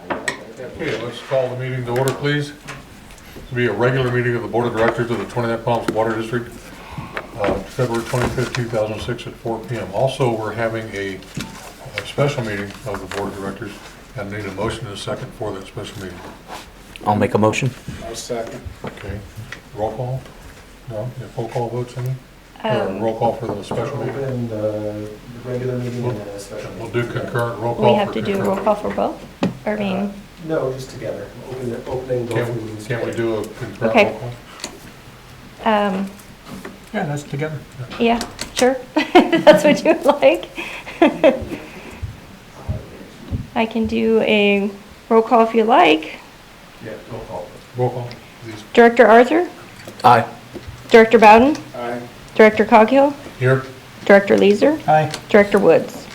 Okay, let's call the meeting to order, please. It'll be a regular meeting of the Board of Directors of the 29 Palms Water District, February 25th, 2006 at 4 p.m. Also, we're having a special meeting of the Board of Directors and need a motion and a second for that special meeting. I'll make a motion. I'll second. Okay, roll call? No, roll call votes, any? Roll call for the special meeting? Open the regular meeting and then a special We'll meeting. do concurrent roll call. We have for to do a concurrent. roll call for both? I mean, No, just together. Opening both meetings. Can we do a concurrent Okay. roll call? Yeah, that's together. yeah, sure. That's what you would like. I can do a roll call if you like. Yeah, roll call. Roll call, please. Director Arthur, Aye. Director Bowden, Aye. Director Coghill, Here? Director Leeser, Aye. Director Woods.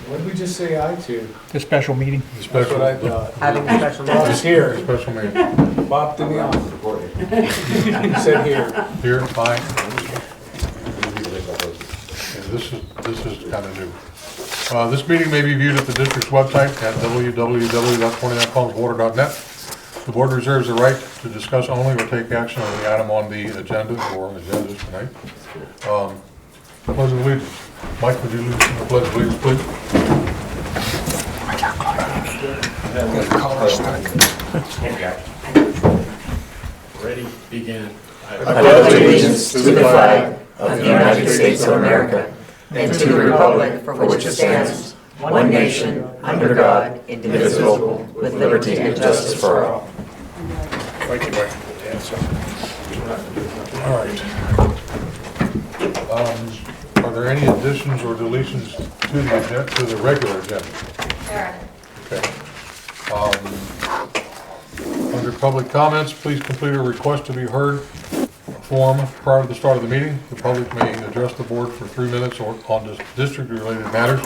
What did we just say aye to? The special meeting. The special, That's what I thought. Having a special Bob's here. special meeting. Bob threw me off. He said here. Here, fine. And this is kind of new. This meeting may be viewed at the district's website at www.29palmswater.net. The board reserves the right to discuss only or take action on the item on the agenda or agendas tonight. Pledge of allegiance. Mike, would you lead us in the pledge of allegiance, please? Ready, begin. I pledge allegiance to the flag of the United States of America and to the republic for which it stands, one nation, under God, indivisible, with liberty and justice for all. Thank you, Mike. All right. Are there any additions or deletions to the agenda, to the regular agenda? Okay. Under public comments, please complete a request to be heard form prior to the start of the meeting. The public may address the board for 3 minutes or on district-related matters.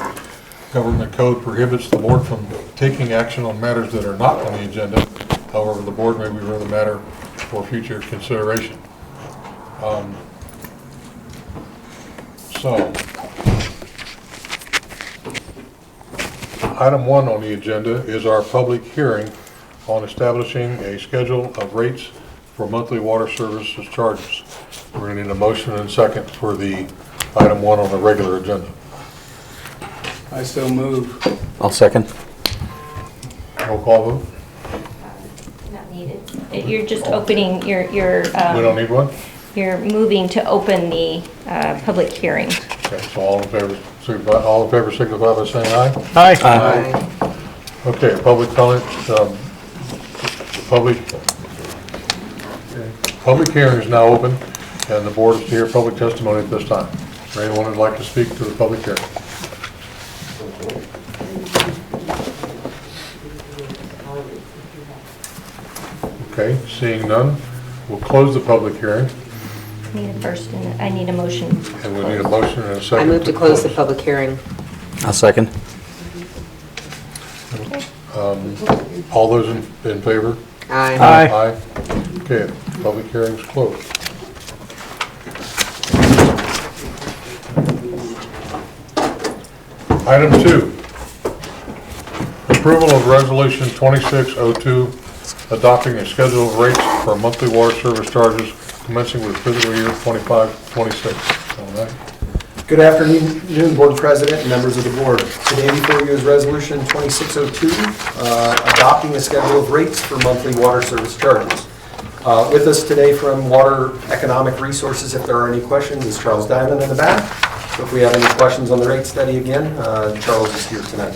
Government code prohibits the board from taking action on matters that are not on the agenda. However, the board may reserve the matter for future consideration. Item 1 on the agenda is our public hearing on establishing a schedule of rates for monthly water services charges. We're going to need a motion and a second for the item 1 on the regular agenda. I so move. I'll second. Roll call vote? Not needed. You're just opening, We don't need one? you're moving to open the public hearing. Okay, so all in favor signify by saying aye. Aye. Okay, public comment, public hearing is now open, and the board is to hear public testimony at this time. Is there anyone who'd like to speak to the public hearing? Okay, seeing none, we'll close the public hearing, Need a first and I need a motion. and we need a motion and a second. I move to close the public hearing. I'll second. All those in favor? Aye. Aye. Okay, public hearing's closed. Item 2, approval of resolution 2602, adopting a schedule of rates for monthly water service charges commencing with fiscal year 25-26. All right. Good afternoon, Board President and members of the board. Today before you is Resolution 2602, adopting a schedule of rates for monthly water service charges. With us today from Water Economic Resources, if there are any questions, is Charles Diamond in the back. So if we have any questions on the rate study again, Charles is here tonight.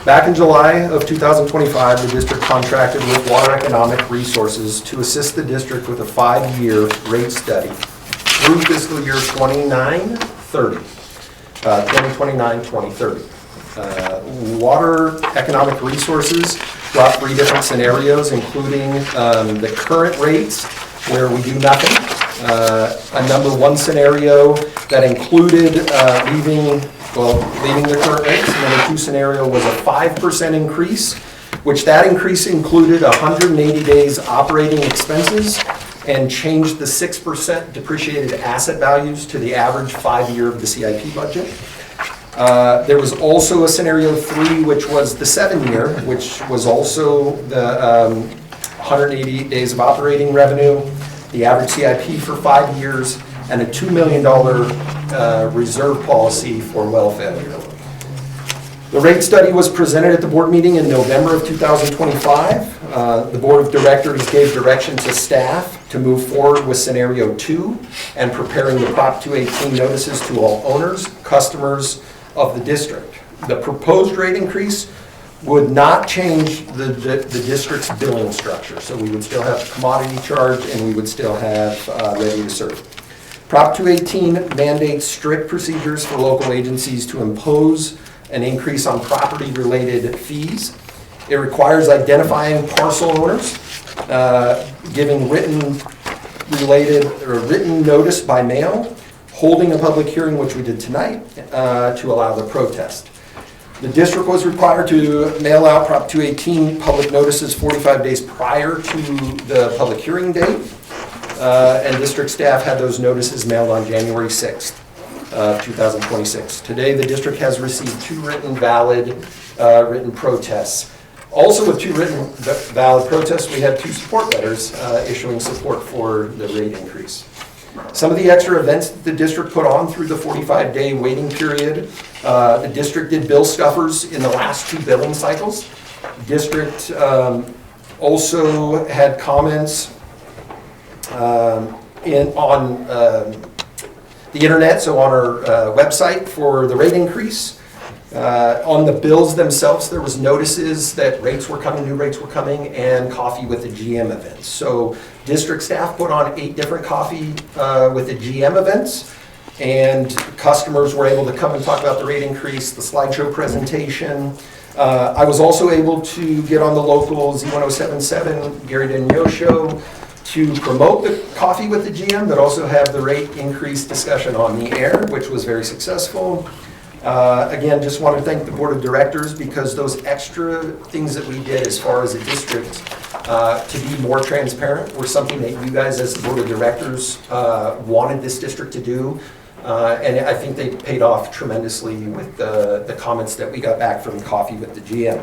Back in July of 2025, the district contracted with Water Economic Resources to assist the district with a 5-year rate study through fiscal year 2029-2030. Water Economic Resources brought 3 different scenarios, including the current rates where we do nothing, a number 1 scenario that included leaving the current rates, and then a 2 scenario was a 5% increase, which that increase included 180 days operating expenses and changed the 6% depreciated asset values to the average 5-year of the CIP budget. There was also a scenario 3, which was the 7-year, which was also the 188 days of operating revenue, the average CIP for 5 years, and a $2 million reserve policy for well failure. The rate study was presented at the board meeting in November of 2025. The board of directors gave direction to staff to move forward with scenario 2 and preparing the Prop 218 notices to all owners, customers of the district. The proposed rate increase would not change the district's billing structure. So we would still have commodity charge and we would still have ready to serve. Prop 218 mandates strict procedures for local agencies to impose an increase on property-related fees. It requires identifying parcel owners, giving written notice by mail, holding a public hearing, which we did tonight, to allow the protest. The district was required to mail out Prop 218 public notices 45 days prior to the public hearing date, and district staff had those notices mailed on January 6th. 2026. Today, the district has received 2 valid written protests. Also with 2 valid protests, we had 2 support letters issuing support for the rate increase. Some of the extra events that the district put on through the 45-day waiting period, the district did bill stuffers in the last 2 billing cycles. District also had comments on the internet, so on our website for the rate increase. On the bills themselves, there was notices that rates were coming, new rates were coming, and coffee with the GM events. So district staff put on 8 different coffee with the GM events, and customers were able to come and talk about the rate increase, the slideshow presentation. I was also able to get on the local Z1077 Gary Daigneault show to promote the coffee with the GM, but also have the rate increase discussion on the air, which was very successful. Again, just want to thank the board of directors because those extra things that we did as far as a district to be more transparent were something that you guys as the board of directors wanted this district to do. And I think they paid off tremendously with the comments that we got back from Coffee with the GM.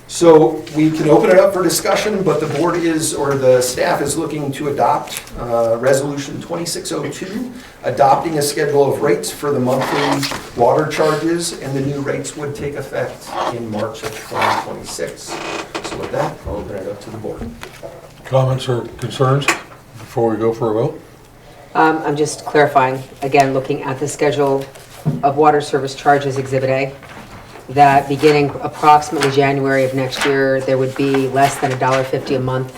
So we can open it up for discussion, but the board is, or the staff is looking to adopt Resolution 2602, adopting a schedule of rates for the monthly water charges, and the new rates would take effect in March of 2026. So with that, I'll open it up to the board. Comments or concerns before we go for a vote? I'm just clarifying, again, looking at the schedule of water service charges, Exhibit A, that beginning approximately January of next year, there would be less than $1.50 a month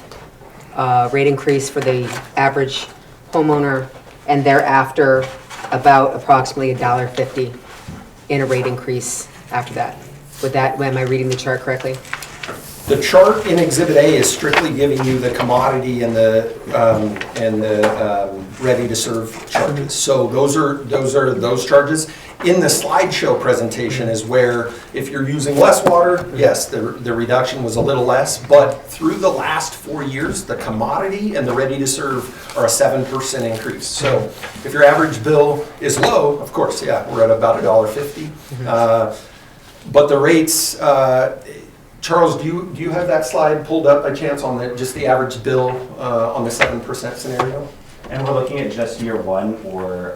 rate increase for the average homeowner, and thereafter about approximately $1.50 in a rate increase after that. Am I reading the chart correctly? The chart in Exhibit A is strictly giving you the commodity and the ready-to-serve charges. So those are those charges. In the slideshow presentation is where, if you're using less water, yes, the reduction was a little less, but through the last 4 years, the commodity and the ready-to-serve are a 7% increase. So if your average bill is low, of course, yeah, we're at about $1.50. But the rates, Charles, do you have that slide pulled up by chance on just the average bill on the 7% scenario? And we're looking at just year 1 or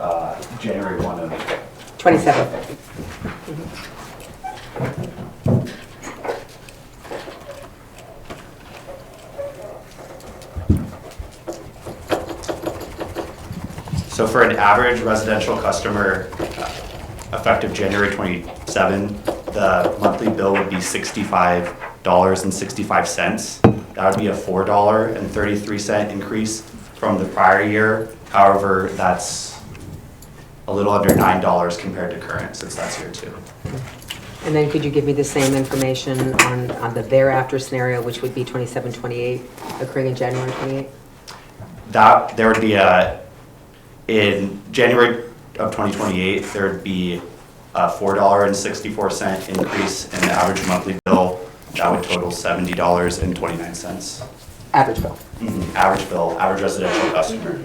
January 1 of 27. So for an average residential customer, effective January 27, the monthly bill would be $65.65. That would be a $4.33 increase from the prior year. However, that's a little under $9 compared to current, since that's year 2. And then could you give me the same information on the thereafter scenario, which would be 27-28, occurring in January 28? That there would be in January of 2028, there would be a $4.64 increase in the average monthly bill. That would total $70.29. Average bill. Mm-hmm. Average bill, average residential customer.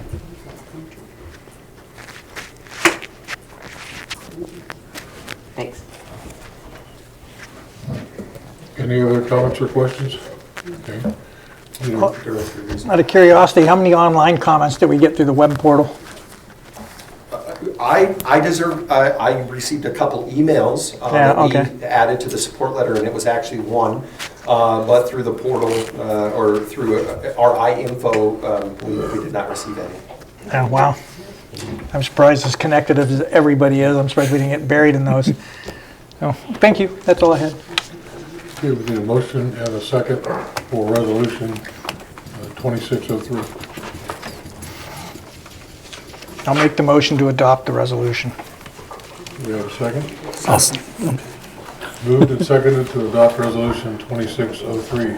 Thanks. Any other comments or questions? Okay. Out of curiosity, how many online comments did we get through the web portal? I received a couple emails Yeah, that okay. we added to the support letter, and it was actually one. But through the portal or through our iInfo, we did not receive any. Oh, wow. I'm surprised as connected as everybody is. I'm surprised we didn't get buried in those. So, thank you. That's all I had. Okay, we need a motion and a second for resolution 2603. I'll make the motion to adopt the resolution. Do we have a second? I'll s- Moved and seconded to adopt resolution 2603.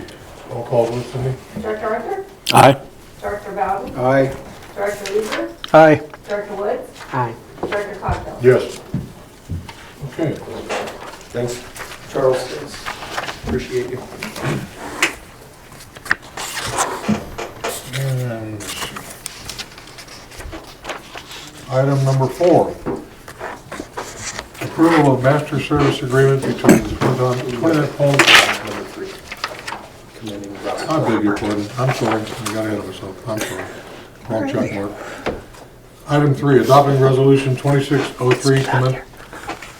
Roll call, vote, Cindy? Director Arthur? Aye. Director Bowden? Aye. Director Leeser? Aye. Director Woods? Aye. Director Coghill? Yes. Okay. Thanks, Charles. Thanks. Appreciate you. And let's see. Item number 4. Approval of master service agreement between Twin Palms. Number 3. Commending Robert. I beg your pardon. I'm sorry. I got ahead of myself. I'm sorry. Wrong check mark. Item 3, adopting resolution 2603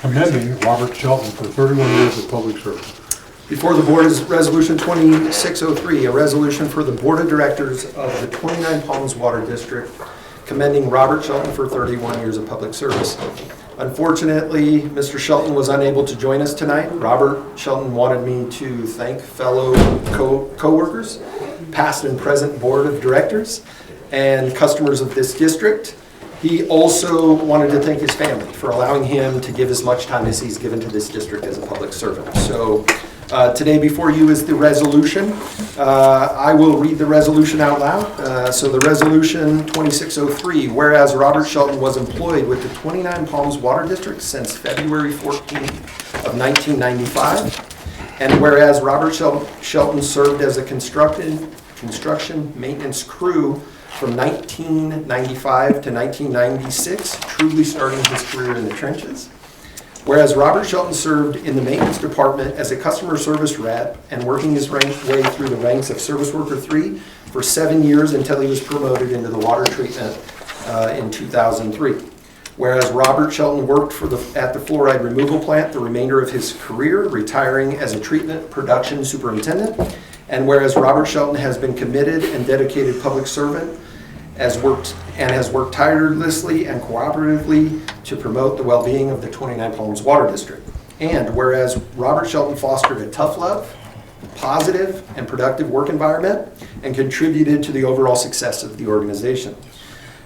commending Robert Shelton for 31 years of public service. Before the board is resolution 2603, a resolution for the board of directors of the 29 Palms Water District commending Robert Shelton for 31 years of public service. Unfortunately, Mr. Shelton was unable to join us tonight. Robert Shelton wanted me to thank fellow co-workers, past and present board of directors, and customers of this district. He also wanted to thank his family for allowing him to give as much time as he's given to this district as a public servant. So today before you is the resolution. I will read the resolution out loud. So the resolution 2603, whereas Robert Shelton was employed with the 29 Palms Water District since February 14th of 1995, and whereas Robert Shelton served as a construction maintenance crew from 1995 to 1996, truly starting his career in the trenches. Whereas Robert Shelton served in the maintenance department as a customer service rep and working his way through the ranks of Service Worker 3 for 7 years until he was promoted into the water treatment in 2003. Whereas Robert Shelton worked at the fluoride removal plant the remainder of his career, retiring as a treatment production superintendent. And whereas Robert Shelton has been committed and dedicated public servant, has worked tirelessly and cooperatively to promote the well-being of the 29 Palms Water District. And whereas Robert Shelton fostered a tough love, positive, and productive work environment and contributed to the overall success of the organization.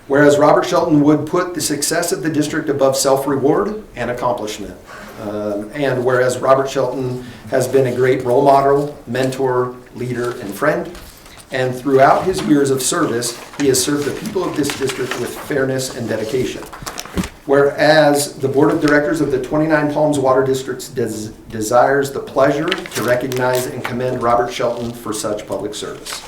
Whereas Robert Shelton would put the success of the district above self-reward and accomplishment. And whereas Robert Shelton has been a great role model, mentor, leader, and friend. And throughout his years of service, he has served the people of this district with fairness and dedication. Whereas the Board of Directors of the 29 Palms Water Districts desires the pleasure to recognize and commend Robert Shelton for such public service.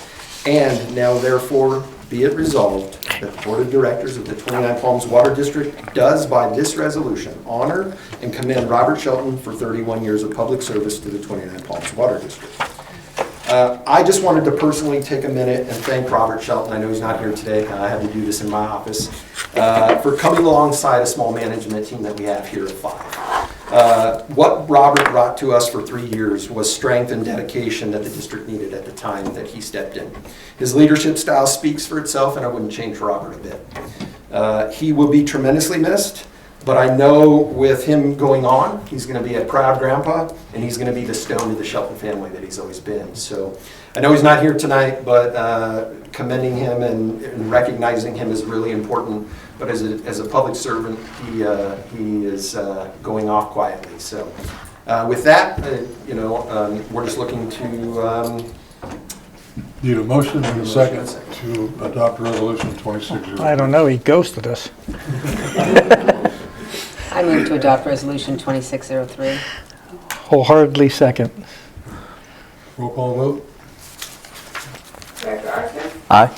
And now therefore be it resolved that the Board of Directors of the 29 Palms Water District does by this resolution honor and commend Robert Shelton for 31 years of public service to the 29 Palms Water District. I just wanted to personally take a minute and thank Robert Shelton. I know he's not here today. I had to do this in my office. For coming alongside a small management team that we have here at 5. What Robert brought to us for 3 years was strength and dedication that the district needed at the time that he stepped in. His leadership style speaks for itself, and I wouldn't change Robert a bit. He will be tremendously missed. But I know with him going on, he's going to be a proud grandpa, and he's going to be the stone to the Shelton family that he's always been. So I know he's not here tonight, but commending him and recognizing him is really important. But as a public servant, he is going off quietly. So with that, we're just looking to... Need a motion and a second to adopt resolution 2603. I don't know, he ghosted us. I move to adopt Resolution 2603. Wholeheartedly second. Roll call vote? Director Arthur? Aye.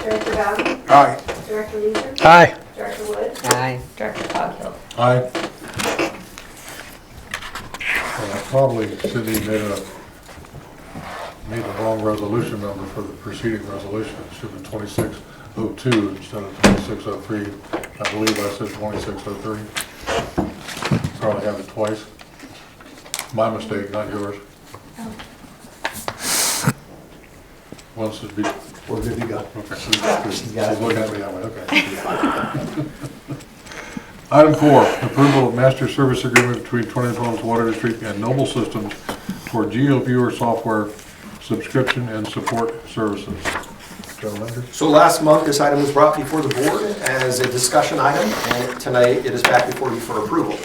Director Bowden? Aye. Director Leeser? Aye. Director Woods? Aye. Director Coghill? Aye. Probably Cindy made the wrong resolution number for the preceding resolution. It should have been 2602 instead of 2603. I believe I said 2603. Probably have it twice. My mistake, not yours. Once it be, We're good to go. okay. She's looking at me that way, okay. Item 4, approval of master service agreement between Tornado Falls Water District and Noble Systems for GeoViewer software subscription and support services. Joe Linder? So last month, this item was brought before the board as a discussion item, and tonight it is back before you for approval.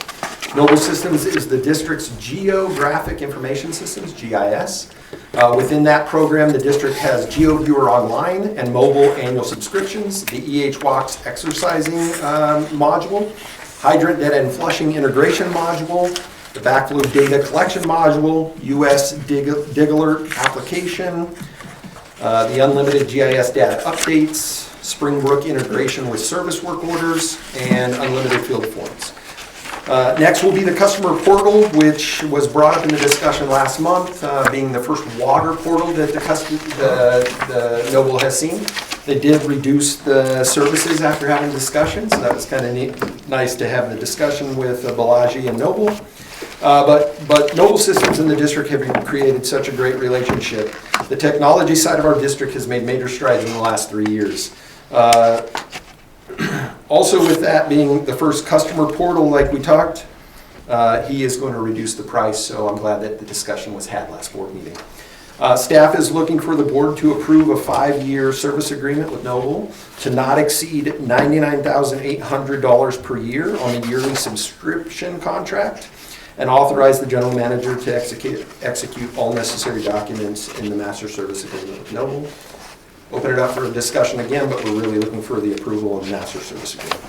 Noble Systems is the district's geographic information systems, GIS. Within that program, the district has GeoViewer Online and mobile annual subscriptions, the EH-Walks exercising module, hydrant data and flushing integration module, the backflow data collection module, US Dig Alert application, the unlimited GIS data updates, Springbrook integration with service work orders, and unlimited field forms. Next will be the customer portal, which was brought up in the discussion last month, being the first water portal that the Noble has seen. They did reduce the services after having discussions, so that was kind of nice to have the discussion with Balaji and Noble. But Noble Systems in the district have created such a great relationship. The technology side of our district has made major strides in the last 3 years. Also with that being the first customer portal like we talked, he is going to reduce the price, so I'm glad that the discussion was had last board meeting. Staff is looking for the board to approve a 5-year service agreement with Noble to not exceed $99,800 per year on a yearly subscription contract, and authorize the general manager to execute all necessary documents in the master service agreement with Noble. Open it up for a discussion again, but we're really looking for the approval of the master service agreement.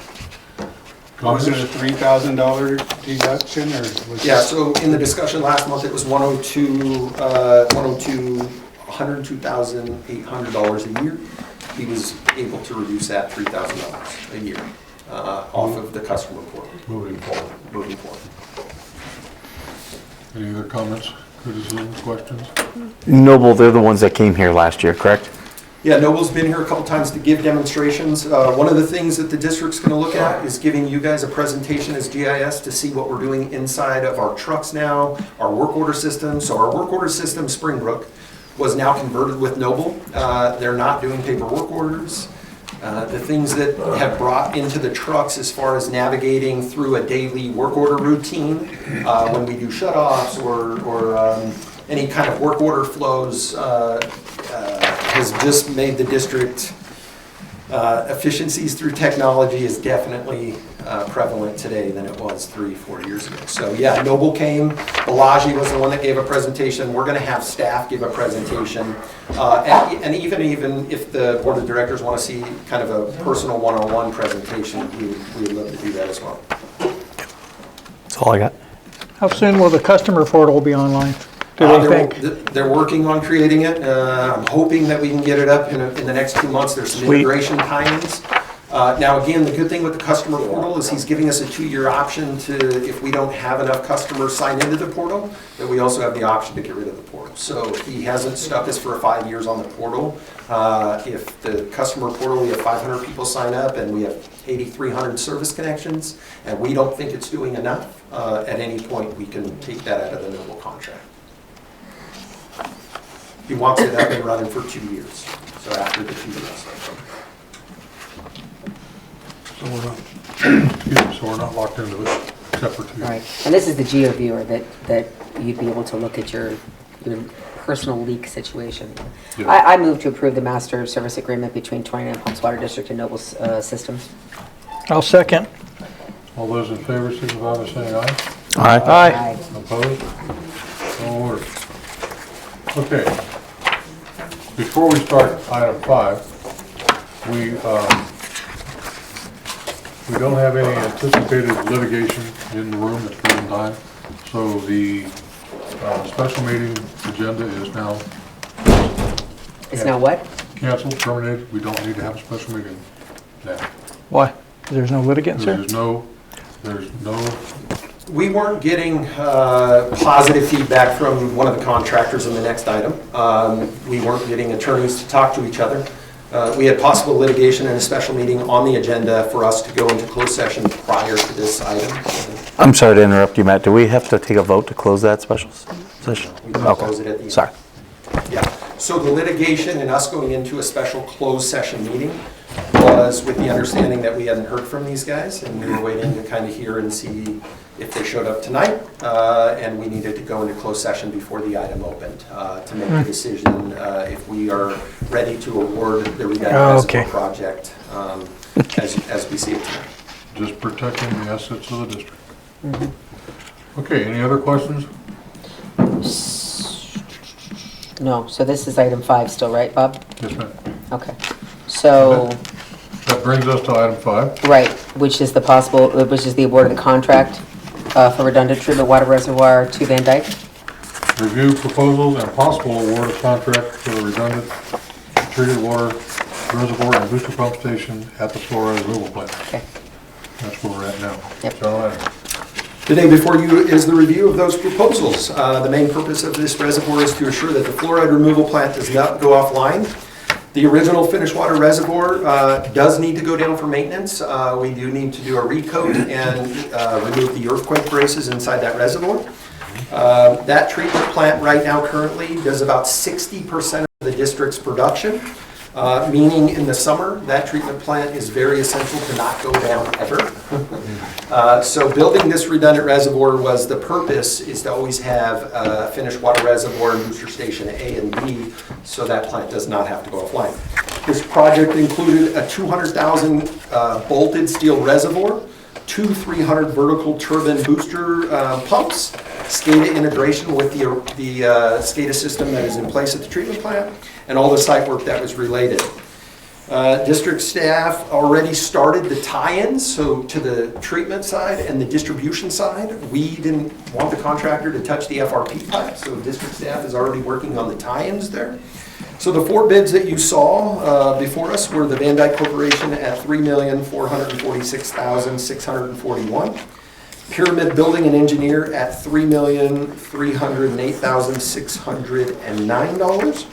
Was it a $3,000 deduction, or was Yeah, so in the discussion last month, it was $102,800 a year. He was able to reduce that $3,000 a year off of the customer portal. Moving forward. Any other comments, criticisms, questions? Noble, they're the ones that came here last year, correct? Yeah, Noble's been here a couple times to give demonstrations. One of the things that the district's going to look at is giving you guys a presentation as GIS to see what we're doing inside of our trucks now, our work order system. So our work order system, Springbrook, was now converted with Noble. They're not doing paper work orders. The things that have brought into the trucks as far as navigating through a daily work order routine, when we do shutoffs or any kind of work order flows, has just made the district efficiencies through technology is definitely prevalent today than it was 3-4 years ago. So yeah, Noble came, Balaji was the one that gave a presentation. We're going to have staff give a presentation. And even if the board of directors want to see kind of a personal one-on-one presentation, we would love to do that as well. That's all I got. How soon will the customer portal be online? Do they think? They're working on creating it. I'm hoping that we can get it up in the next 2 months. There's some Sweet. integration tie-ins. Now, again, the good thing with the customer portal is he's giving us a 2-year option to, if we don't have enough customers sign into the portal, that we also have the option to get rid of the portal. So he hasn't stuck us for 5 years on the portal. If the customer portal, we have 500 people sign up and we have 8,300 service connections, and we don't think it's doing enough, at any point we can take that out of the Noble contract. He wants it up and running for 2 years, so after the 2 years. So we're not locked into it, except for 2 years. Right, and this is the GeoViewer that you'd be able to look at your personal leak situation. Yeah. I move to approve the master service agreement between 29 Palms Water District and Noble Systems. I'll second. All those in favor, signify by saying aye. Aye. Opposed? So ordered. Okay. Before we start item 5, we don't have any anticipated litigation in the room at the present time, so the special meeting agenda is now It's now what? canceled, terminated. We don't need to have a special meeting now. Why? There's no litigants here? There's no We weren't getting positive feedback from one of the contractors in the next item. We weren't getting attorneys to talk to each other. We had possible litigation and a special meeting on the agenda for us to go into closed session prior to this item. I'm sorry to interrupt you, Matt. Do we have to take a vote to close that special session? We can close it at the end. Sorry. Yeah, so the litigation and us going into a special closed session meeting was with the understanding that we hadn't heard from these guys, and we were waiting to kind of hear and see if they showed up tonight, and we needed to go into closed session before the item opened to make a decision if we are ready to award the redundant reservoir project as we see it tonight. Just protecting the assets of the district. Okay, any other questions? No, so this is item 5 still, right, Bob? Yes, ma'am. Okay. So, That brings us to item 5. right, which is the award of the contract for redundant treatment water reservoir to Van Dyke. Review proposals and possible award of contract for the redundant treated water reservoir and booster pump station at the fluoride removal plant. Okay. That's where we're at now. Yep. John Adams. Today before you is the review of those proposals. The main purpose of this reservoir is to assure that the fluoride removal plant does not go offline. The original finished water reservoir does need to go down for maintenance. We do need to do a recoat and remove the earthquake braces inside that reservoir. That treatment plant right now currently does about 60% of the district's production, meaning in the summer, that treatment plant is very essential to not go down ever. So building this redundant reservoir was the purpose is to always have a finished water reservoir and booster station A and B, so that plant does not have to go offline. This project included a 200,000 bolted steel reservoir, 2 300 vertical turbine booster pumps, SCADA integration with the SCADA system that is in place at the treatment plant, and all the site work that was related. District staff already started the tie-ins, so to the treatment side and the distribution side. We didn't want the contractor to touch the FRP pipe, so district staff is already working on the tie-ins there. So the 4 bids that you saw before us were the Van Dyke Corporation at $3,446,641. Pyramid Building and Engineer at $3,308,609.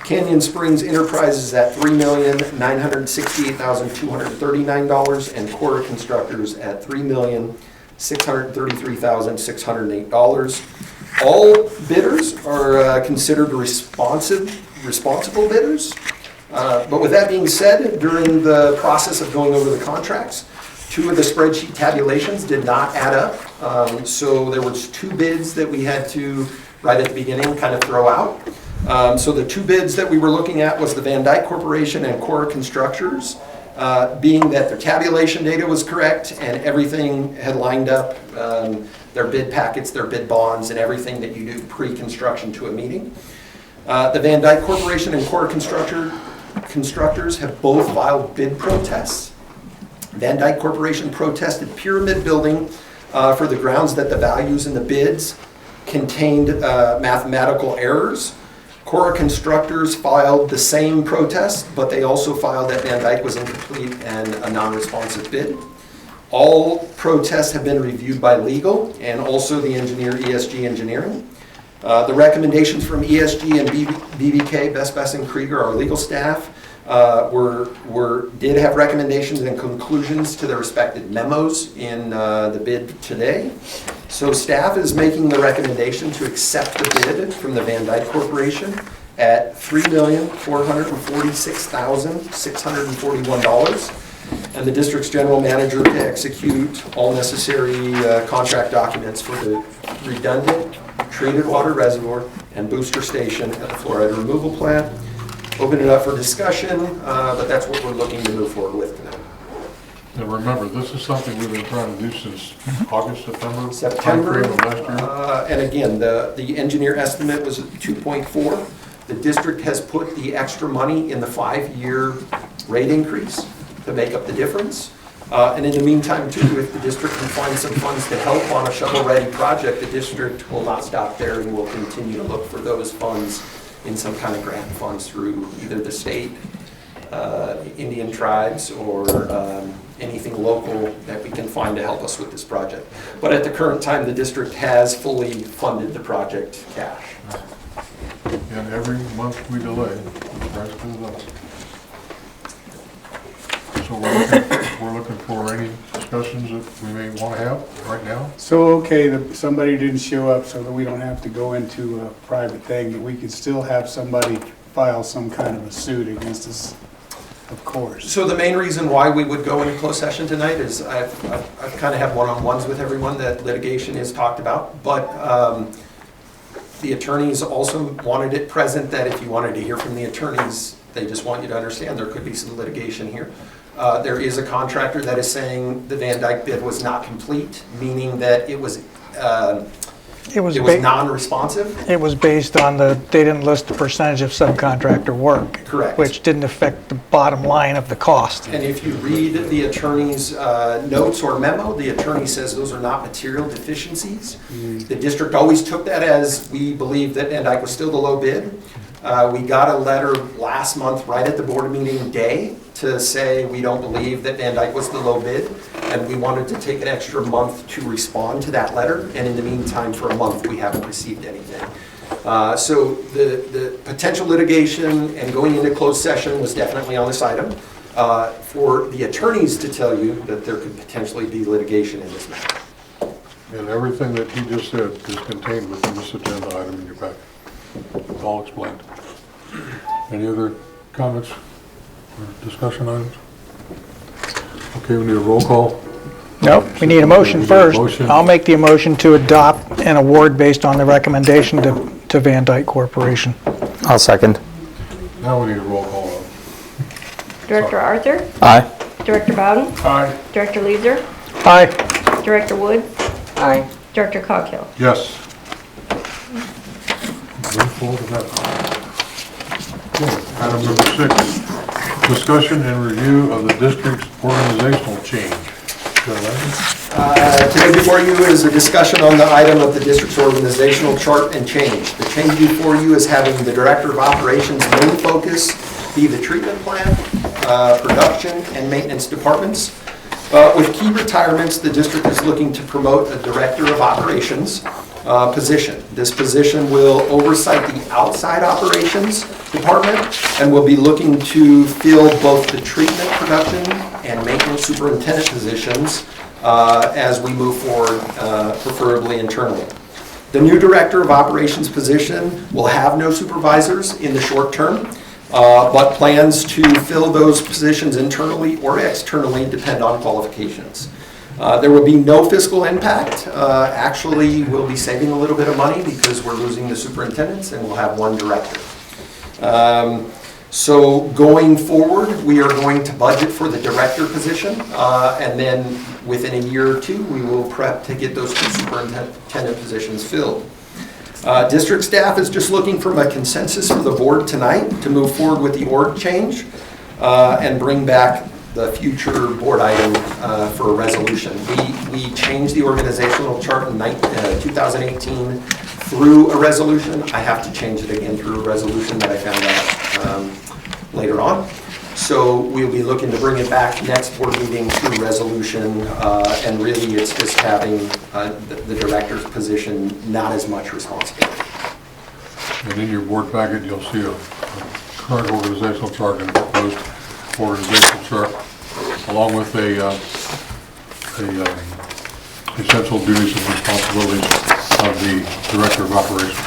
Canyon Springs Enterprises at $3,968,239, and Cora Constructors at $3,633,608. All bidders are considered responsible bidders. But with that being said, during the process of going over the contracts, 2 of the spreadsheet tabulations did not add up. So there was 2 bids that we had to, right at the beginning, kind of throw out. So the 2 bids that we were looking at was the Van Dyke Corporation and Cora Constructors, being that their tabulation data was correct and everything had lined up, their bid packets, their bid bonds, and everything that you do pre-construction to a meeting. The Van Dyke Corporation and Cora Constructors have both filed bid protests. Van Dyke Corporation protested Pyramid Building for the grounds that the values in the bids contained mathematical errors. Cora Constructors filed the same protest, but they also filed that Van Dyke was incomplete and a non-responsive bid. All protests have been reviewed by legal and also the engineer, ESG Engineering. The recommendations from ESG and BBK, Best and Krieger, our legal staff, did have recommendations and conclusions to their respective memos in the bid today. So staff is making the recommendation to accept the bid from the Van Dyke Corporation at $3,446,641, and the district's general manager to execute all necessary contract documents for the redundant treated water reservoir and booster station at the fluoride removal plant. Open it up for discussion, but that's what we're looking to move forward with tonight. And remember, this is something we've been trying to do since August, September? September, timeframe of last year. and again, the engineer estimate was 2.4. The district has put the extra money in the 5-year rate increase to make up the difference. And in the meantime, too, if the district can find some funds to help on a shovel-ready project, the district will not stop there and will continue to look for those funds in some kind of grant funds through either the state, Indian tribes, or anything local that we can find to help us with this project. But at the current time, the district has fully funded the project cash. And every month we delay, the price goes up. So we're looking for any discussions that we may want to have right now. So, okay, somebody didn't show up so that we don't have to go into a private thing, but we could still have somebody file some kind of a suit against us, of course. So the main reason why we would go into closed session tonight is I've kind of had one-on-ones with everyone that litigation is talked about, but the attorneys also wanted it present that if you wanted to hear from the attorneys, they just want you to understand there could be some litigation here. There is a contractor that is saying the Van Dyke bid was not complete, meaning that it was non-responsive. It was based on they didn't list the percentage of subcontractor work. Correct. Which didn't affect the bottom line of the cost. And if you read the attorney's notes or memo, the attorney says those are not material deficiencies. The district always took that as we believe that Van Dyke was still the low bid. We got a letter last month right at the board meeting day to say we don't believe that Van Dyke was the low bid, and we wanted to take an extra month to respond to that letter, and in the meantime, for a month, we haven't received anything. So the potential litigation and going into closed session was definitely on this item. For the attorneys to tell you that there could potentially be litigation in this matter. And everything that he just said is contained within this agenda item in your packet. It's all explained. Any other comments or discussion items? Okay, we need a roll call. Nope, we need a motion We need a first. motion. I'll make the motion to adopt an award based on the recommendation to Van Dyke Corporation. I'll second. Now we need a roll call. Director Arthur, Aye. Director Bowden, Aye. Director Leeser, Aye. Director Woods, Aye. Director Coghill. Yes. Move forward with that. Okay, item number 6, discussion and review of the district's organizational change. Joe Levy? Today before you is a discussion on the item of the district's organizational chart and change. The change before you is having the Director of Operations main focus be the treatment plant, production, and maintenance departments. With key retirements, the district is looking to promote a Director of Operations position. This position will oversight the outside operations department and will be looking to fill both the treatment, production, and maintenance superintendent positions as we move forward, preferably internally. The new Director of Operations position will have no supervisors in the short term, but plans to fill those positions internally or externally depend on qualifications. There will be no fiscal impact. Actually, we'll be saving a little bit of money because we're losing the superintendents and we'll have one director. So going forward, we are going to budget for the director position, and then within a year or two, we will prep to get those two superintendent positions filled. District staff is just looking for a consensus for the board tonight to move forward with the org change and bring back the future board item for a resolution. We changed the organizational chart in 2018 through a resolution. I have to change it again through a resolution that I found out later on. So we'll be looking to bring it back next board meeting through resolution, and really it's just having the director's position not as much responsibility. And in your board packet, you'll see a current organizational chart and a proposed organizational chart, along with essential duties and responsibilities of the Director of Operations.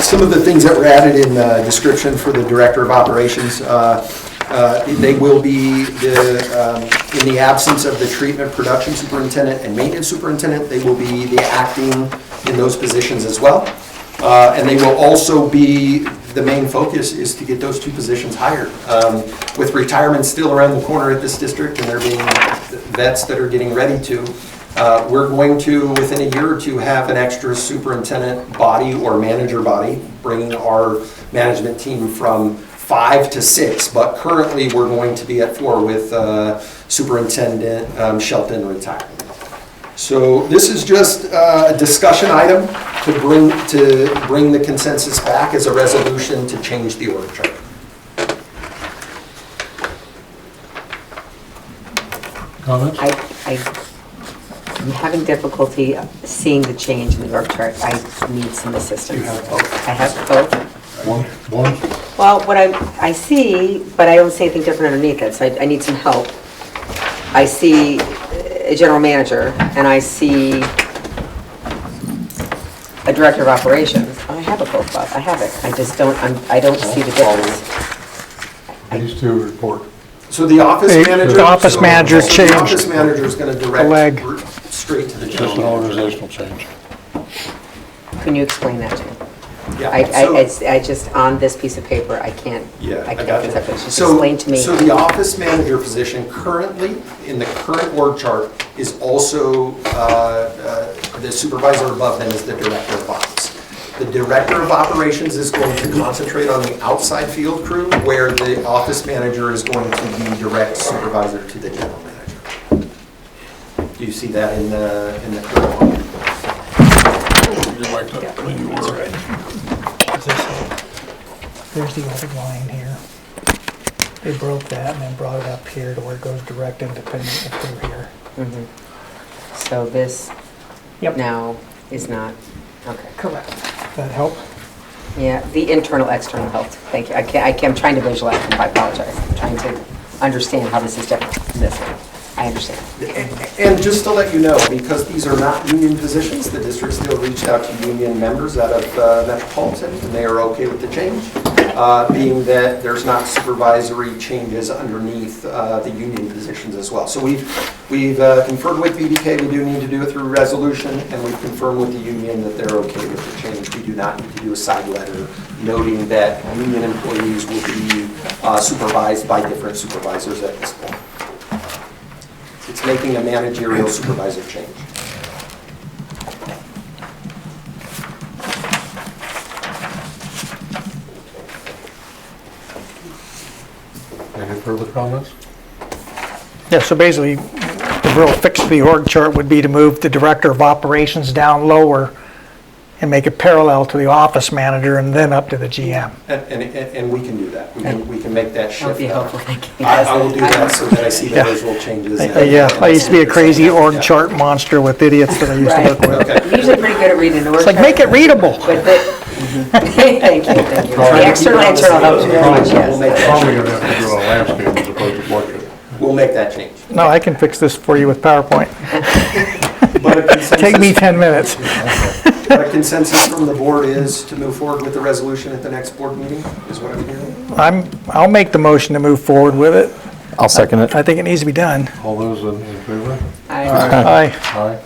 Some of the things that were added in the description for the Director of Operations, they will be in the absence of the treatment production superintendent and maintenance superintendent, they will be the acting in those positions as well. And they will also be, the main focus is to get those two positions hired. With retirement still around the corner at this district and there being vets that are getting ready to, we're going to, within a year or two, have an extra superintendent body or manager body, bringing our management team from 5 to 6, but currently we're going to be at 4 with Superintendent Shelton retiring. So this is just a discussion item to bring the consensus back as a resolution to change the org chart. Comments? I'm having difficulty seeing the change in the org chart. I need some assistance. You have both. I have both. One? Well, what I see, but I don't see anything different underneath it, so I need some help. I see a general manager, and I see a director of operations. I have it both, Bob. I have it. I just don't, I don't see the difference. These two report. So the office Hey, manager. the office manager so changed The office manager is going to leg. direct straight to the Just general an manager. organizational change. Can you explain that to me? Yeah, so- I just, on this piece of paper, I can't Yeah, I concept got it. you. Just So- explain to me. So the office manager position currently, in the current org chart, is also, the supervisor above them is the director of ops. The director of operations is going to concentrate on the outside field crew, where the office manager is going to be direct supervisor to the general manager. Do you see that in the current one? There's the old line here. They broke that and then brought it up here to where it goes direct independent through here. Mhm. So this Yep. now is not, okay. Correct. That help? Yeah, the internal, external health, thank you. I'm trying to visualize, and I apologize. I'm trying to understand how this is different from this one. I understand. And just to let you know, because these are not union positions, the district still reached out to union members out of Metropolitan, and they are okay with the change, being that there's not supervisory changes underneath the union positions as well. So we've conferred with VDK, we do need to do it through resolution, and we've confirmed with the union that they're okay with the change. We do not need to do a side letter noting that union employees will be supervised by different supervisors at this point. It's making a managerial supervisor change. Any further comments? Yeah, so basically, the real fix for the org chart would be to move the director of operations down lower and make it parallel to the office manager and then up to the GM. And we can do that. We can make that That would shift. be helpful, thank you. I will do that so that I see the Yeah. visual changes. Yeah, I used to be a crazy org Yeah. chart monster with idiots that I used to Right. work with. Okay. I'm usually pretty good at reading an org It's like, chart, make it readable. But thank you. The external and internal helps you very much, We'll make yes. that Probably change. gonna have to do a landscape as opposed to portrait. We'll make that change. No, I can fix this for you with PowerPoint. But a consensus- Take me 10 minutes. but a consensus from the board is to move forward with the resolution at the next board meeting, is what I'm hearing. I'll make the motion to move forward with it. I'll second it. I think it needs to be done. All those in favor? I- Aye. Aye.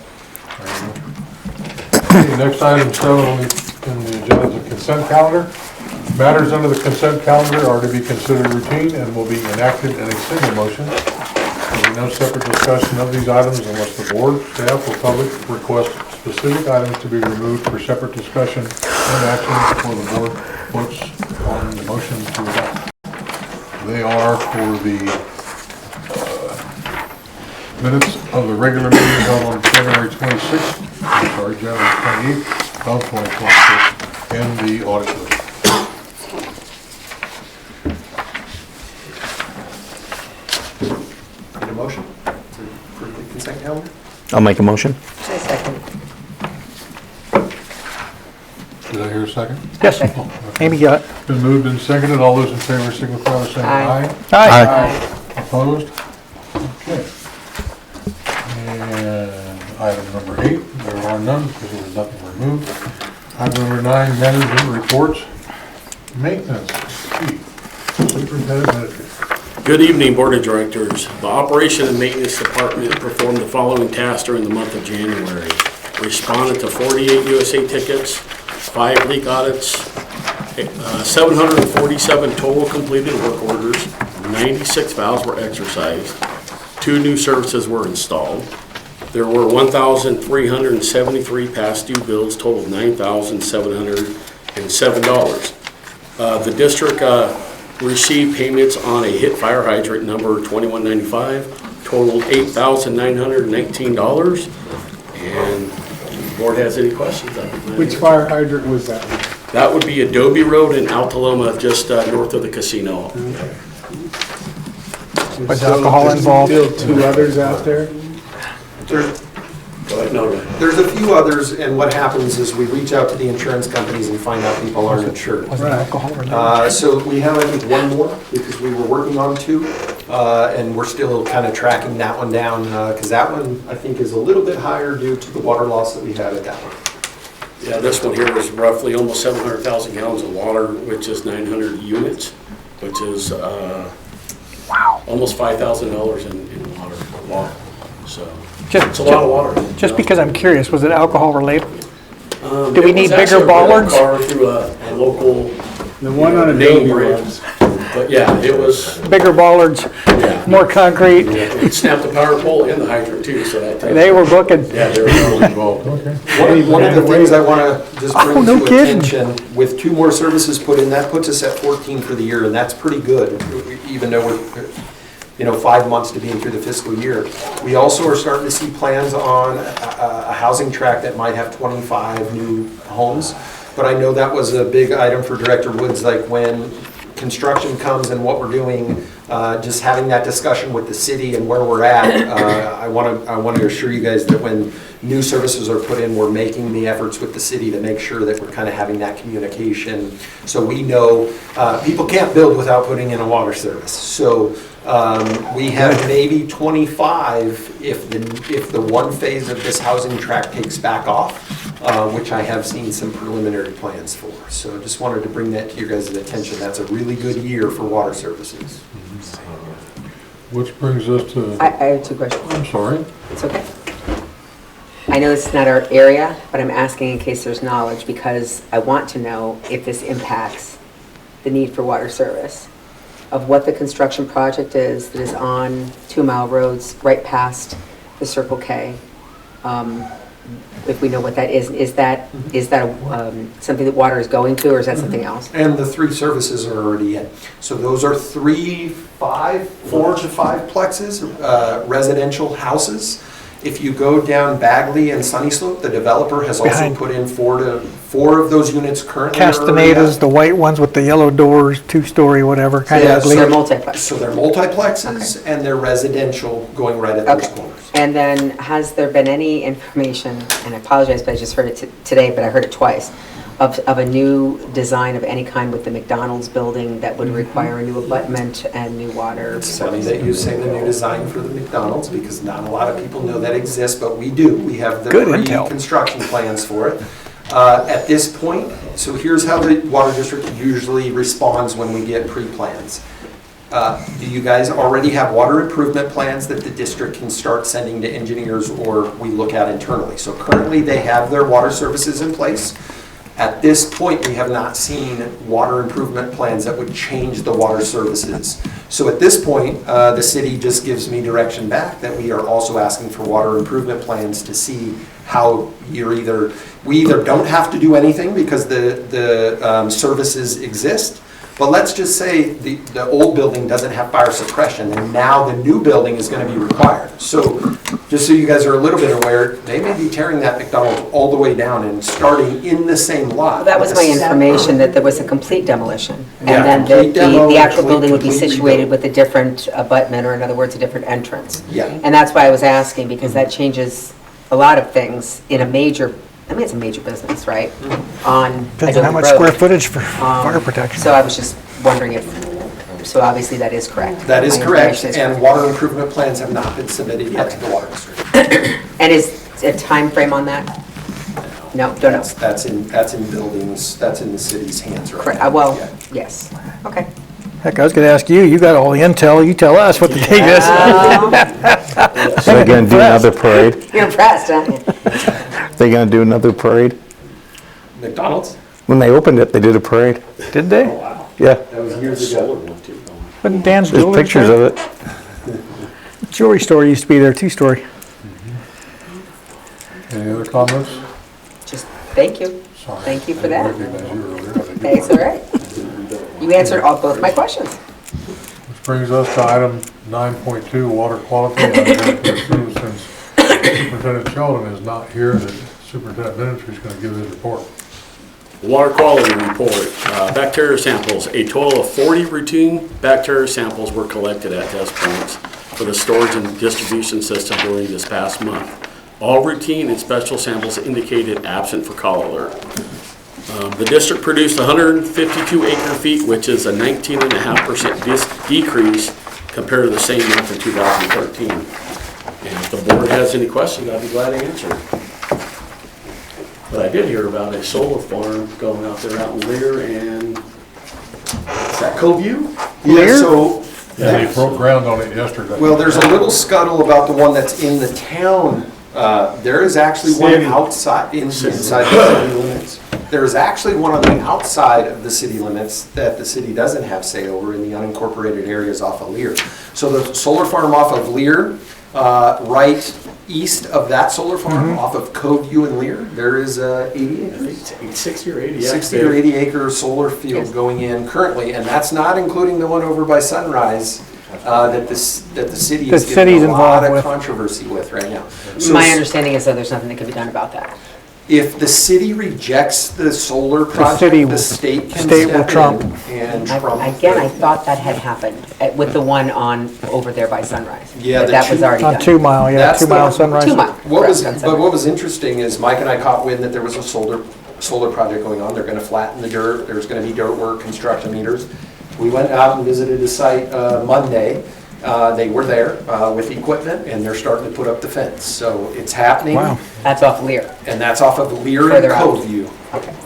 Okay, next item, so in the agenda is the consent calendar. Matters under the consent calendar are to be considered routine and will be enacted in a single motion. There will be no separate discussion of these items unless the board, staff, or public request specific items to be removed for separate discussion and action before the board votes on the motion to adopt. They are for the minutes of the regular meeting held on January 28th of 2026, and the audit list. Need a motion to approve the consent calendar? I'll make a motion. I second. Did I hear a second? Yes, Amy got it. Been moved and seconded. All those in favor signify by saying Aye. aye. Aye. Opposed? Okay. And item number 8, there are none because there was nothing removed. Item number 9, management reports. Maintenance. Steve, Superintendent Administrator. Good evening, Board of Directors. The Operation and Maintenance Department performed the following tasks during the month of January. Responded to 48 USA tickets, 5 leak audits, 747 total completed work orders, 96 valves were exercised, 2 new services were installed. There were 1,373 past due bills, totaled $9,707. The district received payments on a hit fire hydrant number 2195, totaled $8,919. And if the board has any questions, I'd be glad to Which answer. fire hydrant was that? That would be Adobe Road in Altaloma, just north of the casino. Was So, alcohol just involved? Still two others out there? There's, No, there's a few others, and what happens is we reach out to the insurance companies and find out people aren't insured. Was it alcohol related? So we have, I think, one more, because we were working on two, and we're still kind of tracking that one down, because that one, I think, is a little bit higher due to the water loss that we had at that one. yeah, this one here is roughly almost 700,000 gallons of water, which is 900 units, which is almost $5,000 in water. So it's a lot of water. Just because I'm curious, was it alcohol related? Do Do we need bigger bollards? Car through a local, The one on Name Adobe brand. was. but yeah, it was, Bigger bollards, yeah. more concrete? It snapped the power pole and the hydrant too, so that. They were booking. Yeah, they were All involved, okay. One of the things I want to just bring Oh, no to kidding. attention, with two more services put in, that puts us at 14 for the year, and that's pretty good, even though we're, 5 months to being through the fiscal year. We also are starting to see plans on a housing tract that might have 25 new homes, but I know that was a big item for Director Woods, like when construction comes and what we're doing, just having that discussion with the city and where we're at. I want to assure you guys that when new services are put in, we're making the efforts with the city to make sure that we're kind of having that communication. So we know people can't build without putting in a water service. So we have maybe 25 if the one phase of this housing tract takes back off, which I have seen some preliminary plans for. So just wanted to bring that to your guys' attention. That's a really good year for water services. Which brings us to, I have two questions. I'm sorry. It's okay. I know this is not our area, but I'm asking in case there's knowledge because I want to know if this impacts the need for water service, of what the construction project is that is on 2 Mile Roads right past the Circle K. If we know what that is that something that water is going to, or is that something else? And the three services are already in. So those are 4 to 5 plexes, residential houses. If you go down Bagley and Sunny Slope, the developer has also Behind. put in 4 of those units currently. are already Castanedas, the white ones with the yellow doors, 2-story, whatever, kind Yeah, of so ugly. They're multiplex. So they're multiplexes and they're residential going right at those Okay. corners. And then has there been any information, and I apologize, but I just heard it today, but I heard it twice, of a new design of any kind with the McDonald's building that would require a new abutment and new water? It's funny that you say the new design for the McDonald's because not a lot of people know that exists, but we do. We have the Good intel. pre-construction plans for it. At this point, so here's how the water district usually responds when we get pre-plans. Do you guys already have water improvement plans that the district can start sending to engineers or we look at internally? So currently they have their water services in place. At this point, we have not seen water improvement plans that would change the water services. So at this point, the city just gives me direction back that we are also asking for water improvement plans to see how we either don't have to do anything because the services exist, but let's just say the old building doesn't have fire suppression and now the new building is going to be required. So just so you guys are a little bit aware, they may be tearing that McDonald's all the way down and starting in the same lot. Well, that was my information, that there was a complete demolition. Yeah, And then complete demo, the actual building would be complete situated rebuild. with a different abutment, or in other words, a different entrance. Yeah. And that's why I was asking, because that changes a lot of things in a major, I mean, it's a major business, right? On Depends on how Adobe much Road. square footage for fire protection. So I was just wondering if, so obviously that is correct. That is My correct, information is and water improvement plans have not been submitted yet to the water district. And is a time frame on that? No, don't know. That's in buildings, that's in the city's hands right Correct, now. well, Yeah. yes, okay. Heck, I was gonna ask you, you got all the intel, you tell us what the date is. So they're gonna do another parade? You're impressed, huh? They gonna do another parade? McDonald's? When they opened it, they did a parade. Did they? Yeah, That was years ago. Wasn't Dan's there's Jewelry pictures there? of it. Jewelry store used to be there, 2-story. Any other comments? Just, thank you. Sorry. Thank you for I that. didn't recognize you earlier. I think you That's were. all right. You answered both my questions. Which brings us to item 9.2, water quality. I'd like to assume since Superintendent Sheldon is not here, that Superintendent Ministry is going to give his report. Water quality report, bacteria samples. A total of 40 routine bacteria samples were collected at test points for the storage and distribution system during this past month. All routine and special samples indicated absent for call alert. The district produced 152 acre feet, which is a 19.5% decrease compared to the same month in 2013. And if the board has any questions, I'd be glad to answer. But I did hear about a solar farm going out there out in Lear and, is that Coveview? Yeah, so, Yeah, they broke ground on it yesterday. well, there's a little scuttle about the one that's in the town. There is actually one City. outside, inside the city limits. There is actually one on the outside of the city limits that the city doesn't have say over in the unincorporated areas off of Lear. So the solar farm off of Lear, right east of that solar farm, off of Coveview and Lear, there is 80 acres. 60 or 80, yeah. 60 or 80 acre solar field going in currently, and that's not including the one over by Sunrise that the city The is city's getting a lot involved of with. controversy with right now. So My understanding is that there's nothing that can be done about that. if the city rejects the solar city project, will- the state can state will step trump. in and trump. Again, I thought that had happened with the one on, over there by Sunrise. Yeah, That the that was two- already On done. 2 Mile, yeah, That's 2 Mile the- Sunrise. 2 Mile. What was, correct, on but Sunrise. what was interesting is Mike and I caught wind that there was a solar project going on. They're gonna flatten the dirt, there's gonna be dirt work, construction meters. We went out and visited the site Monday. They were there with equipment and they're starting to put up the fence. So it's happening. Wow. That's off Lear. And that's off of Lear and Further out. Coveview,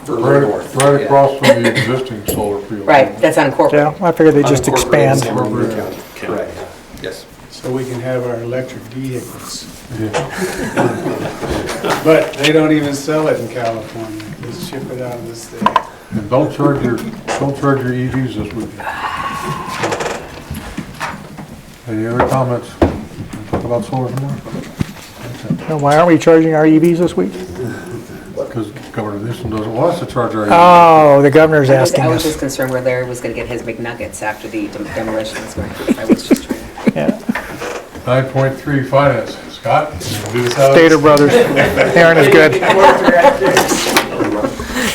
further north. Right Yeah. across from the existing solar field. Right, that's unincorporated. Yeah, I figured they just Unincorporated expand. San Bernardino County. Correct, yes. So we can have our electric vehicles. Yeah. But they don't even sell it in California. They ship it out of the state. And don't charge your EVs this weekend. Any other comments? Talk about solar tomorrow? Now, why aren't we charging our EVs this week? Because Governor Newsom doesn't want us to charge our EVs. Oh, the governor's asking I was just us. concerned where Larry was gonna get his McNuggets after the demolition was going through. I was just trying to. Yeah. 9.3 finance. Scott? you wanna do this out? Stater Brothers. Aaron is good.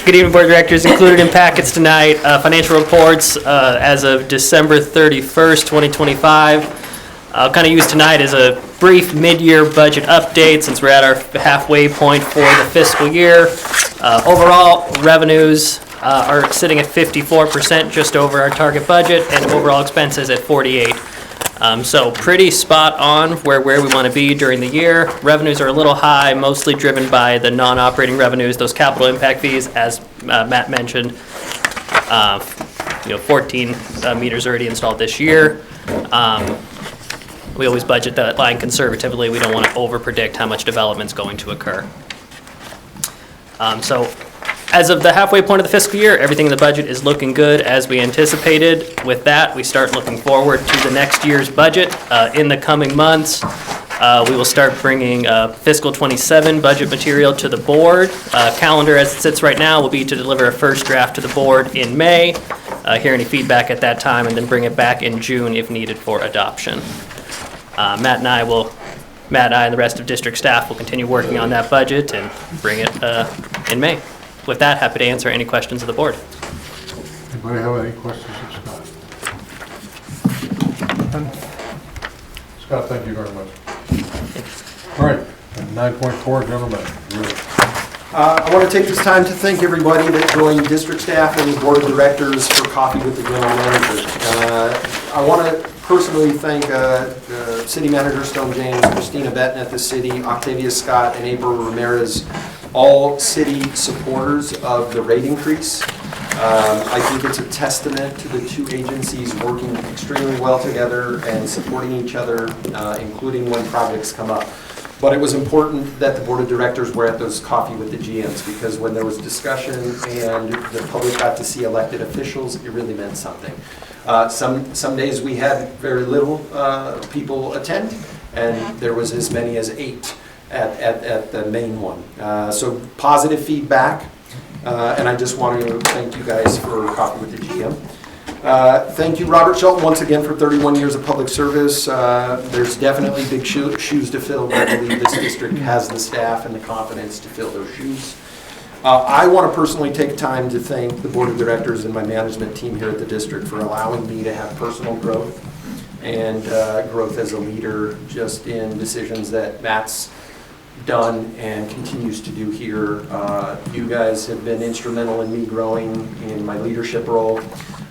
Good evening, Board of Directors. Included in packets tonight, financial reports as of December 31st, 2025. I'll kind of use tonight as a brief mid-year budget update since we're at our halfway point for the fiscal year. Overall, revenues are sitting at 54%, just over our target budget, and overall expenses at 48%. So pretty spot on where we want to be during the year. Revenues are a little high, mostly driven by the non-operating revenues, those capital impact fees, as Matt mentioned. 14 meters already installed this year. We always budget that line conservatively. We don't want to over-predict how much development's going to occur. So as of the halfway point of the fiscal year, everything in the budget is looking good as we anticipated. With that, we start looking forward to the next year's budget. In the coming months, we will start bringing fiscal 27 budget material to the board. Calendar as it sits right now will be to deliver a first draft to the board in May, hear any feedback at that time, and then bring it back in June if needed for adoption. Matt and I and the rest of district staff will continue working on that budget and bring it in May. With that, happy to answer any questions of the board. Anybody have any questions of Scott? Scott, thank you very much. All right, and 9.4, gentlemen. I want to take this time to thank everybody that joined district staff and the board of directors for coffee with the general manager. I want to personally thank City Manager Stone James, Christina Benton at the city, Octavia Scott, and April Ramirez, all city supporters of the rate increase. I think it's a testament to the two agencies working extremely well together and supporting each other, including when projects come up. But it was important that the board of directors were at those coffee with the GMs, because when there was discussion and the public got to see elected officials, it really meant something. Some days we had very little people attend, and there was as many as 8 at the main one. So positive feedback, and I just want to thank you guys for coffee with the GM. Thank you, Robert Shelton, once again for 31 years of public service. There's definitely big shoes to fill, but I believe this district has the staff and the confidence to fill those shoes. I want to personally take time to thank the board of directors and my management team here at the district for allowing me to have personal growth and growth as a leader, just in decisions that Matt's done and continues to do here. You guys have been instrumental in me growing in my leadership role.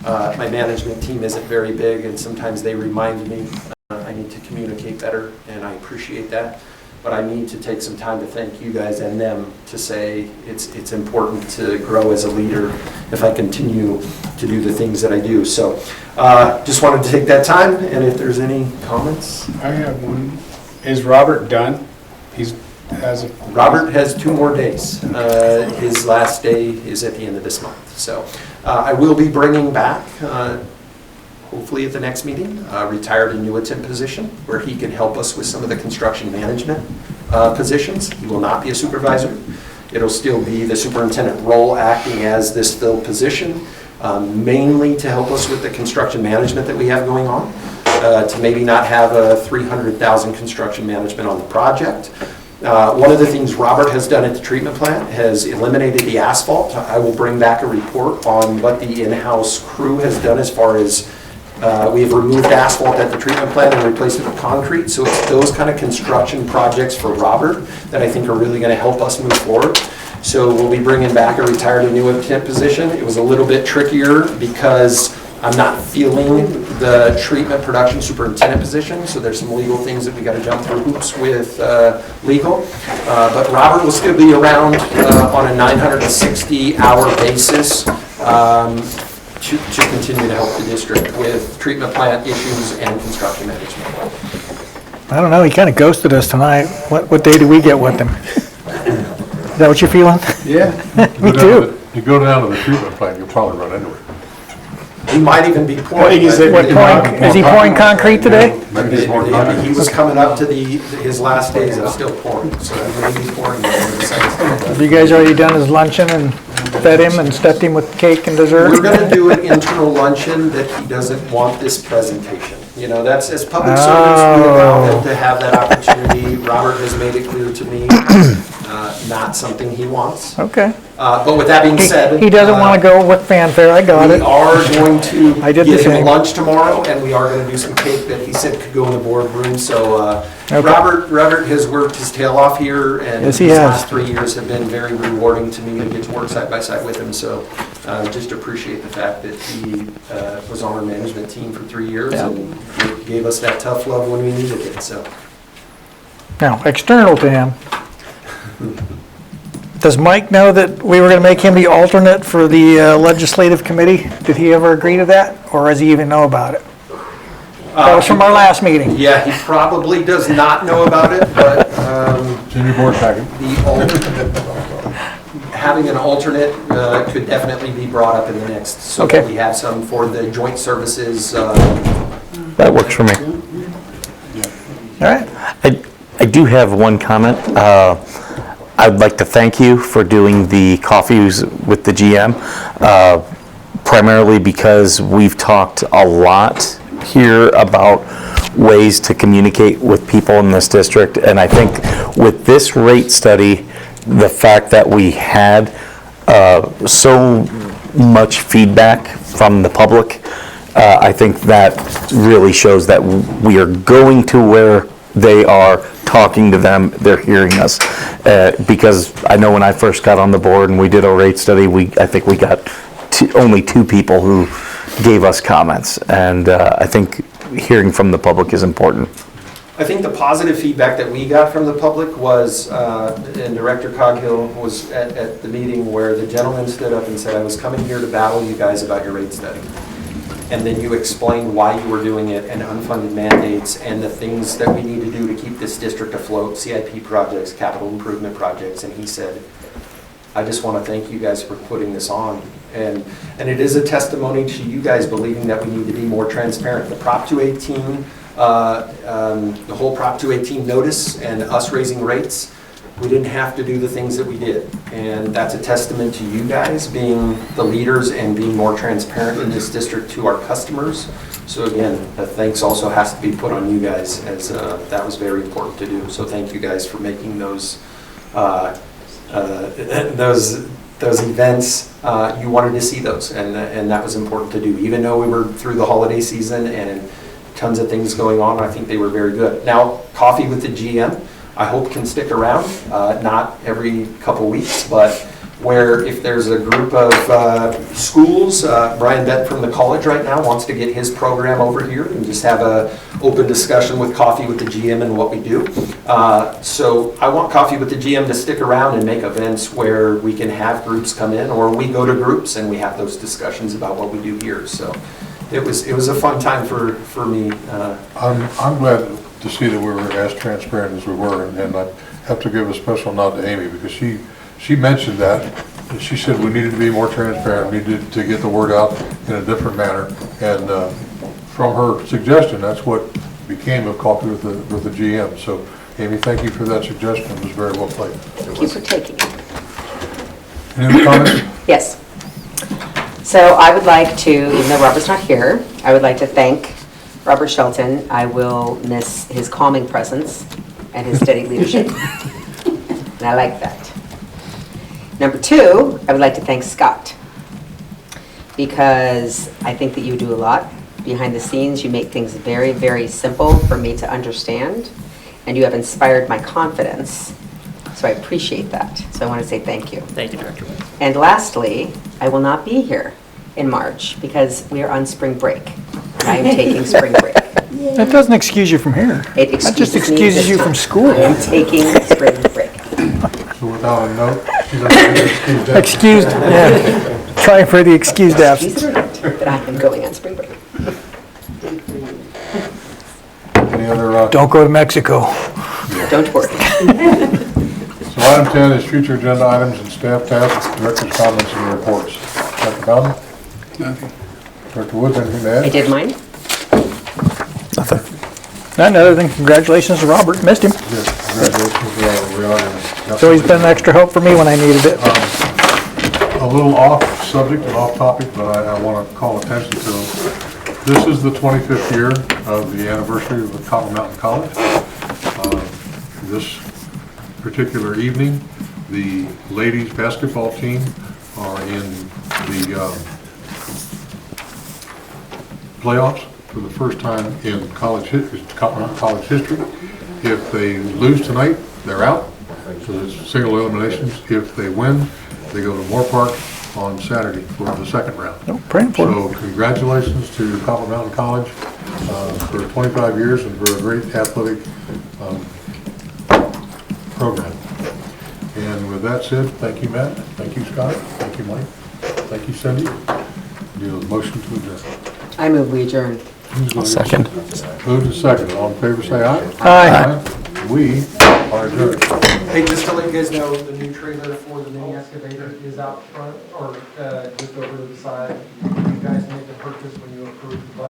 My management team isn't very big, and sometimes they remind me I need to communicate better, and I appreciate that. But I need to take some time to thank you guys and them to say it's important to grow as a leader if I continue to do the things that I do. So just wanted to take that time, and if there's any comments. I have one. Is Robert done? Robert has 2 more days. His last day is at the end of this month. So I will be bringing back, hopefully at the next meeting, a retired annuitant position where he can help us with some of the construction management positions. He will not be a supervisor. It'll still be the superintendent role acting as this filled position, mainly to help us with the construction management that we have going on, to maybe not have a $300,000 construction management on the project. One of the things Robert has done at the treatment plant has eliminated the asphalt. I will bring back a report on what the in-house crew has done as far as we have removed asphalt at the treatment plant and replaced it with concrete. So it's those kind of construction projects for Robert that I think are really going to help us move forward. So we'll be bringing back a retired annuitant position. It was a little bit trickier because I'm not feeling the treatment production superintendent position, so there's some legal things that we got to jump through hoops with legal. But Robert will still be around on a 960-hour basis to continue to help the district with treatment plant issues and construction management. I don't know, he kind of ghosted us tonight. What day do we get with him? Is that what you're feeling? Yeah. Me too. You go down to the treatment plant, you'll probably run into it. He might even be pouring. Is he pouring concrete today? Maybe it's more concrete. He was coming up to his last days of still pouring, so maybe he's pouring. Have you guys already done his luncheon and fed him and stuffed him with cake and dessert? We're going to do an internal luncheon that he doesn't want this presentation. You know, that's, as public servants, we allow him to have that opportunity. Robert has made it clear to me, not something he wants. Okay. But with that being said. He doesn't want to go with fanfare, I got We it. are going to I did the get him same. lunch tomorrow, and we are going to do some cake that he said could go in the boardroom. So Okay. Robert has worked his tail off here, and Yes, these he has. last 3 years have been very rewarding to me to get to work side by side with him. So just appreciate the fact that he was on our management team for 3 years Yeah. and gave us that tough love when we needed it. So Now, external to him, does Mike know that we were going to make him the alternate for the legislative committee? Did he ever agree to that, or does he even know about it? That was from our last meeting. yeah, he probably does not know about it, but It's in your board packet. having an alternate could definitely be brought up in the next, so that Okay. we have some for the joint services. That works for me. All right. I do have one comment. I'd like to thank you for doing the coffees with the GM, primarily because we've talked a lot here about ways to communicate with people in this district, and I think with this rate study, the fact that we had so much feedback from the public, I think that really shows that we are going to where they are, talking to them, they're hearing us. Because I know when I first got on the board and we did a rate study, I think we got only 2 people who gave us comments. And I think hearing from the public is important. I think the positive feedback that we got from the public was, and Director Coghill was at the meeting where the gentleman stood up and said, I was coming here to battle you guys about your rate study. And then you explained why you were doing it and unfunded mandates and the things that we need to do to keep this district afloat, CIP projects, capital improvement projects. And he said, I just want to thank you guys for putting this on. And it is a testimony to you guys believing that we need to be more transparent. The Prop 218, the whole Prop 218 notice and us raising rates, we didn't have to do the things that we did. And that's a testament to you guys being the leaders and being more transparent in this district to our customers. So again, the thanks also has to be put on you guys, as that was very important to do. So thank you guys for making those those events, you wanted to see those, and that was important to do. Even though we were through the holiday season and tons of things going on, I think they were very good. Now, Coffee with the GM, I hope can stick around, not every couple weeks, but where if there's a group of schools, Brian Bett from the college right now wants to get his program over here and just have a open discussion with Coffee with the GM and what we do. So I want Coffee with the GM to stick around and make events where we can have groups come in, or we go to groups and we have those discussions about what we do here. So it was a fun time for me. I'm glad to see that we were as transparent as we were, and I have to give a special nod to Amy, because she mentioned that, and she said we needed to be more transparent, we needed to get the word out in a different manner, and from her suggestion, that's what became a Coffee with the GM. So, Amy, thank you for that suggestion, it was very well played. Thank you for taking it. Any other comments? Yes. So I would like to, even though Robert's not here, I would like to thank Robert Shelton. I will miss his calming presence and his steady leadership. And I like that. Number two, I would like to thank Scott, because I think that you do a lot behind the scenes. You make things very, very simple for me to understand, and you have inspired my confidence. So I appreciate that. So I want to say thank you. Thank you, Director Wood. And lastly, I will not be here in March because we are on spring break. I am taking spring break. That doesn't excuse you from here. It That just excuses me excuses this you time. from school. I am taking spring break. So without a note, she doesn't get excused. Excused, yeah. Trying for the excused Excuse absence. it or not, but I am going on spring break. Any other, Don't go to Mexico. Don't worry. so item 10 is future agenda items and staff tasks, director's comments and reports. Dr. Bowden? Nothing. Dr. Woods, anything to add? I did mine. None other than congratulations to Robert. Missed him. Yes, congratulations, we are. So he's been an extra help for me when I needed it. A little off subject and off topic, but I want to call attention to them. This is the 25th year of the anniversary of the Cotton Mountain College. This particular evening, the ladies basketball team are in the playoffs for the first time in college history, Cotton Mountain College history. If they lose tonight, they're out. So it's single eliminations. If they win, they go to Moore Park on Saturday for the second round. Oh, praying for him. So congratulations to Copper Mountain College for 25 years and for a great athletic program. And with that said, thank you, Matt. Thank you, Scott. Thank you, Mike. Thank you, Cindy. Do a motion to adjourn. I move we adjourn. Second. Moved and seconded. All in favor, say aye. Aye. We are adjourned. Hey, just to let you guys know, the new trailer for the mini excavator is out front, or just over to the side. You guys make the purchase when you approve the budget.